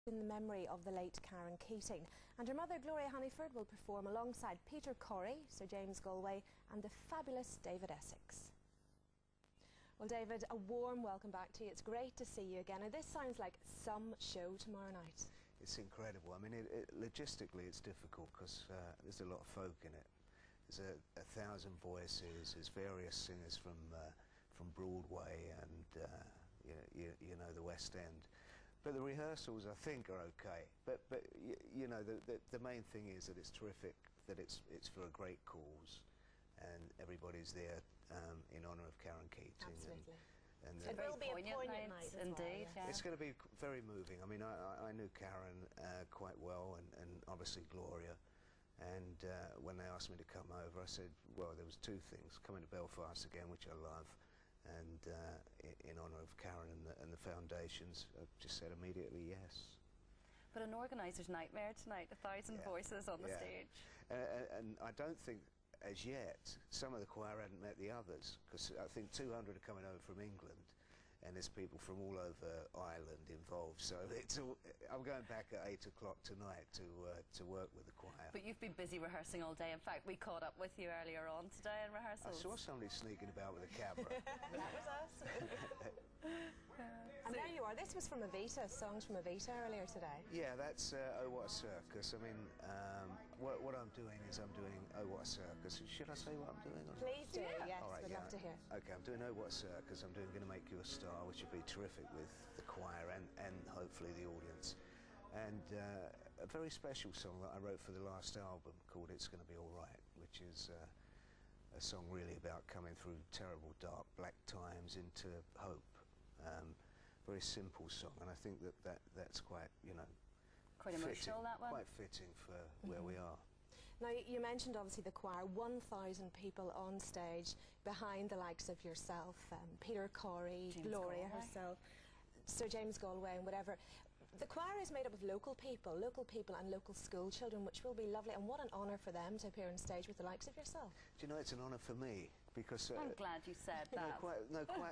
in the memory of the late Karen Keating, and her mother Gloria Honeyford will perform alongside Peter Corey, Sir James Galway and the fabulous David Essex. Well, David, a warm welcome back to you. It's great to see you again, and this sounds like some show tomorrow night. It's incredible. I mean, logistically it's difficult because there's a lot of folk in it. There's a thousand voices, there's various singers from Broadway and you know, the West End. But the rehearsals, I think, are okay. But you know, the main thing is that it's terrific, that it's for a great cause, and everybody's there in honour of Karen Keating. Absolutely. And it will be a poignant night indeed. Well, yeah. It's going to be very moving. I mean, I knew Karen quite well, and obviously Gloria. And when they asked me to come over, I said, well, there was two things: coming to Belfast again, which I love, and in honour of Karen and the foundations. I just said immediately yes. But an organiser's nightmare tonight, 1,000 voices on the stage. And I don't think, as yet, some of the choir hadn't met the others, because I think 200 are coming over from England, and there's people from all over Ireland involved. So it's all, I'm going back at 8 o'clock tonight to work with the choir. But you've been busy rehearsing all day. In fact, we caught up with you earlier on today in rehearsals. I saw somebody sneaking about with a camera. That was us. And there you are. This was from Evita, songs from Evita earlier today. Yeah, that's Oh What a Circus. I mean, what I'm doing is I'm doing Oh What a Circus. Should I say what I'm doing? Please do, yes, all right, we'd love to hear. Okay, I'm doing Oh What a Circus. I'm doing Gonna Make You a Star, which would be terrific with the choir and hopefully the audience. And a very special song that I wrote for the last album called It's Gonna Be All Right, which is a song really about coming through terrible, dark, black times into hope. Very simple song, and I think that's quite, you know, quite emotional, that one. Quite fitting for where we are. Now, you mentioned obviously the choir, 1,000 people on stage behind the likes of yourself, Peter Corey, Gloria herself, Sir James Galway and whatever. The choir is made up of local people and local school children, which will be lovely, and what an honour for them to appear on stage with the likes of yourself. Do you know, it's an honour for me, because... I'm glad you said that. Quite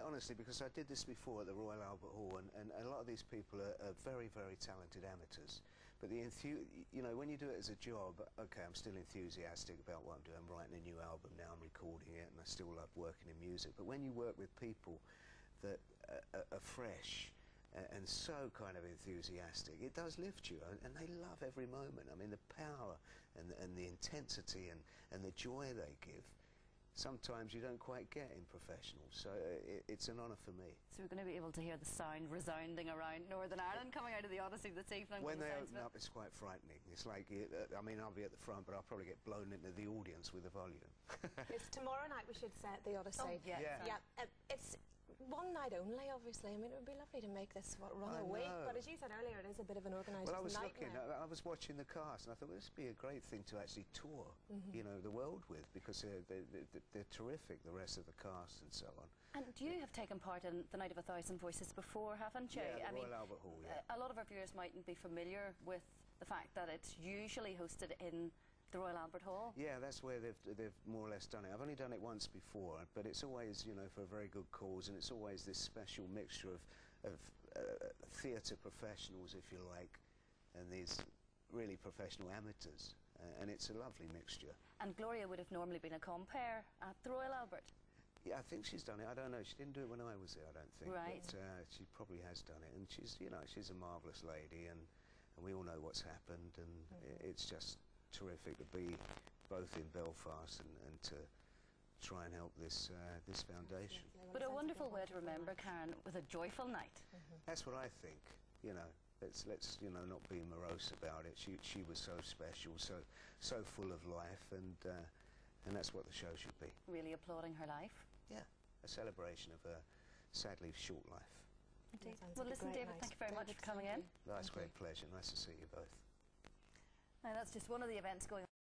honestly, because I did this before at the Royal Albert Hall, and a lot of these people are very, very talented amateurs. But you know, when you do it as a job, okay, I'm still enthusiastic about what I'm doing. I'm writing a new album now, I'm recording it, and I still love working in music. But when you work with people that are fresh, and so kind of enthusiastic, it does lift you, and they love every moment. I mean, the power and the intensity and the joy they give, sometimes you don't quite get in professionals, so it's an honour for me. So we're going to be able to hear the sound resounding around Northern Ireland coming out of the Odyssey this evening. When they open up, it's quite frightening. It's like, I mean, I'll be at the front, but I'll probably get blown into the audience with the volume. It's tomorrow night we should say at the Odyssey. Oh, yeah. It's one night only, obviously. I mean, it would be lovely to make this run a week, but as you said earlier, it is a bit of an organiser's nightmare. I was watching the cast, and I thought, well, this would be a great thing to actually tour, you know, the world with, because they're terrific, the rest of the cast and so on. And you have taken part in the Night of 1,000 Voices before, haven't you? Yeah, the Royal Albert Hall, yeah. A lot of our viewers mightn't be familiar with the fact that it's usually hosted in the Royal Albert Hall. Yeah, that's where they've more or less done it. I've only done it once before, but it's always, you know, for a very good cause, and it's always this special mixture of theatre professionals, if you like, and these really professional amateurs, and it's a lovely mixture. And Gloria would have normally been a compere at the Royal Albert. Yeah, I think she's done it. I don't know. She didn't do it when I was there, I don't think. Right. But she probably has done it, and she's, you know, she's a marvellous lady, and we all know what's happened, and it's just terrific to be both in Belfast and to try and help this this foundation. But a wonderful way to remember Karen, with a joyful night. That's what I think. You know, let's you know, not be morose about it. She was so special, so full of life, and that's what the show should be. Really applauding her life. Yeah, a celebration of her sadly short life. Indeed. Well, listen, David, thank you very much for coming in. That's a great pleasure. Nice to see you both. Now, that's just one of the events going on.